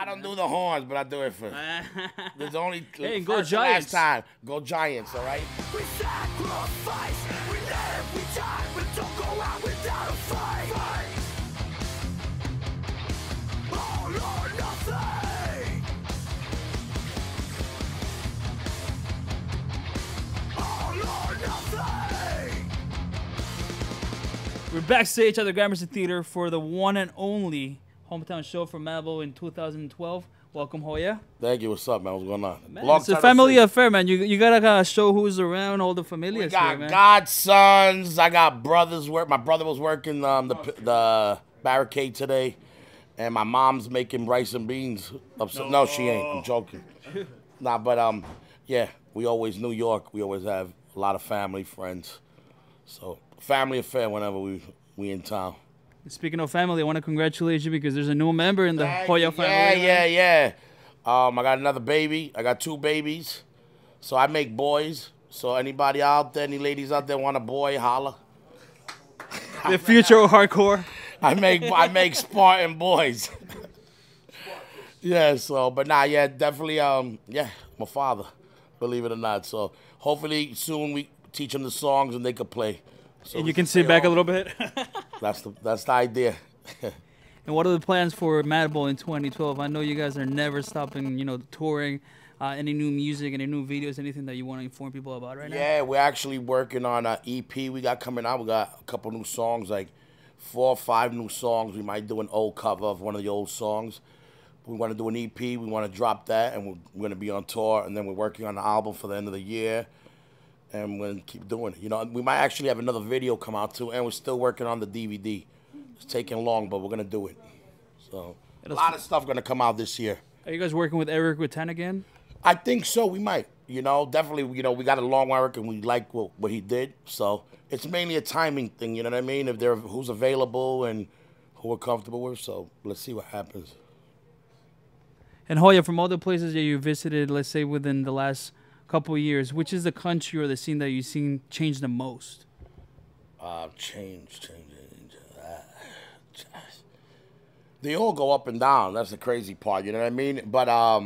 I don't do the horns, but I do it for. There's only hey, go Giants. Last time, go Giants, all right. We sacrifice, we live, we die, but don't go out without a fight. All or nothing. All or nothing. We're backstage at the Gramercy Theatre for the one and only hometown show for Madball in 2012. Welcome, Hoya. Thank you. What's up, man? What's going on? Man, it's a family affair, man. You gotta show who's around, all the familiars. We got here, man. godsons. I got brothers. My brother was working the barricade today, and my mom's making rice and beans. No, she ain't. I'm joking. Nah, but yeah, we always New York. We always have a lot of family, friends. So family affair whenever we in town. Speaking of family, I want to congratulate you because there's a new member in the Hoya family. Yeah. I got another baby. I got 2 babies. So I make boys. So anybody out there, any ladies out there want a boy, holla. The future of hardcore. I make Spartan boys. Yeah, so but yeah, definitely yeah, my father, believe it or not. So hopefully soon we teach them the songs and they could play. So and you can sit back a little bit. That's the idea. And what are the plans for Madball in 2012? I know you guys are never stopping, touring. Any new music, any new videos, anything that you want to inform people about right now? Yeah, we're actually working on an EP we got coming out. We got a couple new songs, like 4 or 5 new songs. We might do an old cover of one of the old songs. We want to do an EP. We want to drop that, and we're going to be on tour. And then we're working on the album for the end of the year. And we're going to keep doing it. We might actually have another video come out, too. And we're still working on the DVD. It's taking long, but we're going to do it. So a lot of stuff going to come out this year. Are you guys working with Eric with 10 again? I think so. We might. Definitely, we got a long work, and we like what he did. So it's mainly a timing thing, you know what I mean? If who's available and who we're comfortable with. So let's see what happens. And Hoya, from all the places that you visited, let's say within the last couple of years, which is the country or the scene that you've seen change the most? Change. They all go up and down. That's the crazy part, you know what I mean? But I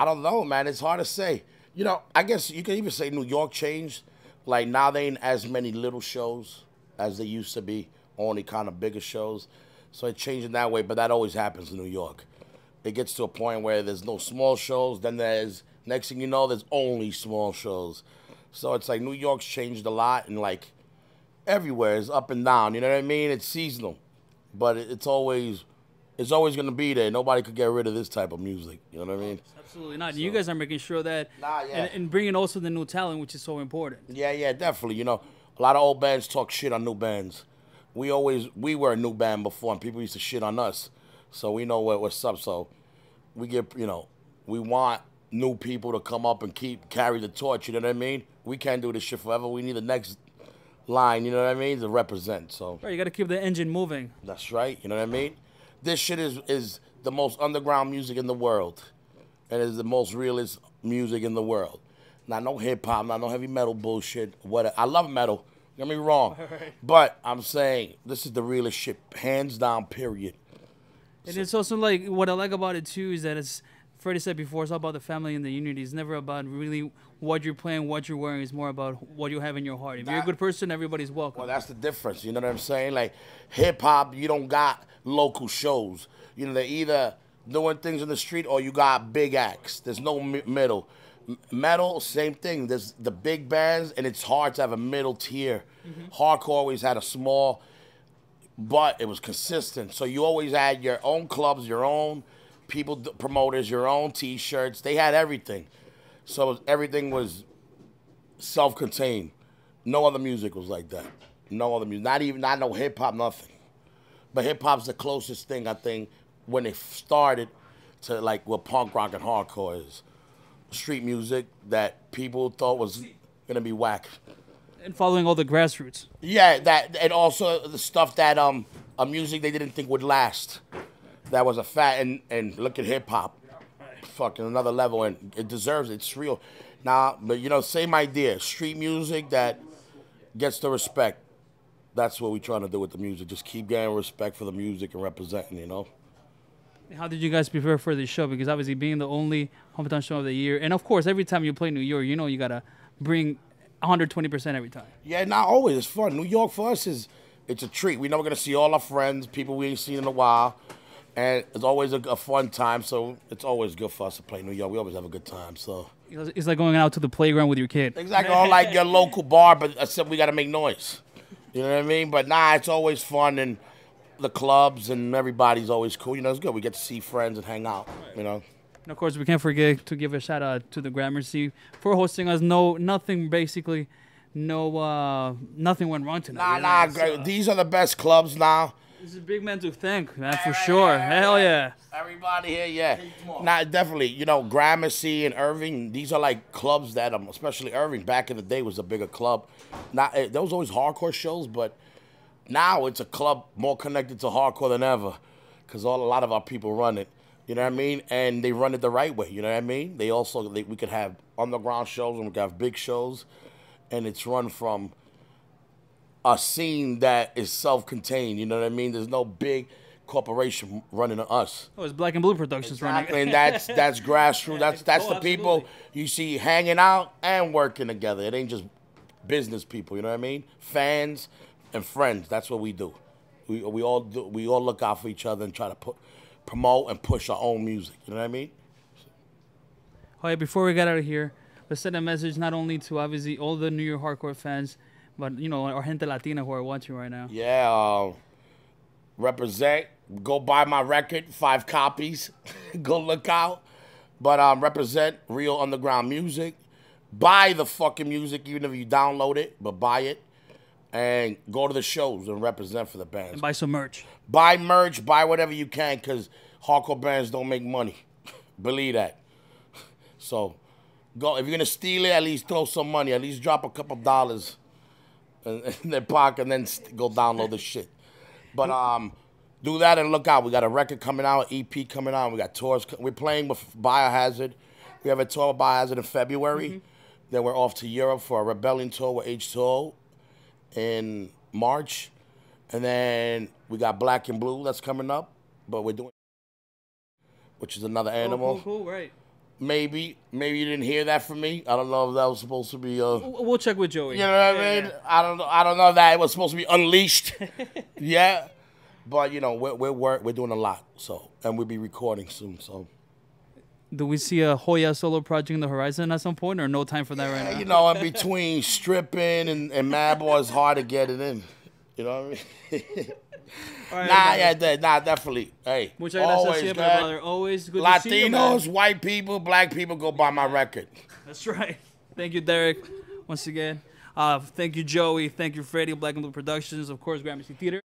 don't know, man. It's hard to say. I guess you can even say New York changed. Like now they ain't as many little shows as they used to be, only kind of bigger shows. So it changed in that way, but that always happens in New York. It gets to a point where there's no small shows, then next thing you know, there's only small shows. So it's like New York's changed a lot, and like everywhere is up and down, you know what I mean? It's seasonal, but it's always going to be there. Nobody could get rid of this type of music, you know what I mean? Absolutely not. So, you guys are making sure that, and bringing also the new talent, which is so important. Yeah, definitely. A lot of old bands talk shit on new bands. We were a new band before, and people used to shit on us. So we know what's up. So we we want new people to come up and carry the torch. You know what I mean? We can't do this shit forever. We need the next line. You know what I mean? To represent. So right, you got to keep the engine moving. That's right. You know what I mean? This shit is the most underground music in the world, and is the most realist music in the world. Not no hip hop, not no heavy metal bullshit. I love metal. Don't get me wrong, but I'm saying this is the realest shit, hands down, period. And it's also like, what I like about it too is that it's, Freddie said before, it's all about the family and the unity. It's never about really what you're playing, what you're wearing. It's more about what you have in your heart. If you're a good person, everybody's welcome. Well, that's the difference. You know what I'm saying? Like hip hop, you don't got local shows. They're either doing things in the street or you got big acts. There's no middle. Metal, same thing. There's the big bands, and it's hard to have a middle tier. Hardcore always had a small, but it was consistent. So you always had your own clubs, your own people, promoters, your own T-shirts. They had everything. So everything was self-contained. No other music was like that. No other music. Not no hip-hop, nothing. But hip-hop's the closest thing, I think, when it started to like what punk rock and hardcore is. Street music that people thought was going to be whack. And following all the grassroots. Yeah, and also the stuff that a music they didn't think would last. That was a fat, and look at hip hop. Fucking another level, and it deserves it. It's real. Nah, but same idea. Street music that gets the respect. That's what we're trying to do with the music. Just keep getting respect for the music and representing, How did you guys prepare for this show? Because obviously being the only hometown show of the year, and of course every time you play New York, you know you gotta bring 120% every time. Yeah, not always. It's fun. New York for us it's a treat. We know we're gonna see all our friends, people we ain't seen in a while, and it's always a fun time. So it's always good for us to play New York. We always have a good time. So It's like going out to the playground with your kid. exactly, or like your local bar, but except we gotta make noise. You know what I mean? But nah, it's always fun, and the clubs and everybody's always cool. You know, it's good. We get to see friends and hang out. You know. And of course, we can't forget to give a shout out to the Gramercy for hosting us. Nothing went wrong tonight. Nah, really. great. These are the best clubs now. This is a big man to thank, man, for sure. Hell yeah. Everybody here, yeah. Nah, definitely. You know, Gramercy and Irving, these are like clubs that, especially Irving, back in the day was a bigger club. There was always hardcore shows, but now it's a club more connected to hardcore than ever because a lot of our people run it. You know what I mean? And they run it the right way. You know what I mean? We could have underground shows and we could have big shows, and it's run from a scene that is self-contained. You know what I mean? There's no big corporation running us. Oh, it's Black and Blue Productions running. And that's grassroots. That's the people you see hanging out and working together. It ain't just business people. You know what I mean? Fans and friends. That's what we do. We all look out for each other and try to promote and push our own music. You know what I mean? Hoya, before we get out of here, let's send a message not only to obviously all the New York hardcore fans, but you know our gente latina who are watching right now. Yeah, represent. Go buy my record, 5 copies. Go look out. But represent real underground music. Buy the fucking music, even if you download it, but buy it. And go to the shows and represent for the bands. And buy some merch. Buy merch, buy whatever you can, because hardcore bands don't make money. Believe that. So, go. If you're going to steal it, at least throw some money. At least drop a couple dollars in their pocket and then go download the shit. But do that and look out. We got a record coming out, EP coming out. We got tours. We're playing with Biohazard. We have a tour with Biohazard in February. Then we're off to Europe for a Rebellion tour with H2O in March. And then we got Black and Blue that's coming up. But we're doing, which is another animal. Cool, right. Maybe you didn't hear that from me. I don't know if that was supposed to be. We'll check with Joey. You know what I mean? Yeah. I don't know if that it was supposed to be unleashed. Yeah, but you know we're doing a lot. So and we'll be recording soon. So. Do we see a Hoya solo project in the horizon at some point, or no time for that right now? You know, in between stripping and Madball, it's hard to get it in. You know what I mean? Right, definitely. Hey, muchas gracias siempre, brother. Always good to see you, Latinos, white people, black people, go buy my record. That's right. Thank you, Derek, once again. Thank you, Joey. Thank you, Freddie, Black and Blue Productions. Of course, Gramercy Theatre.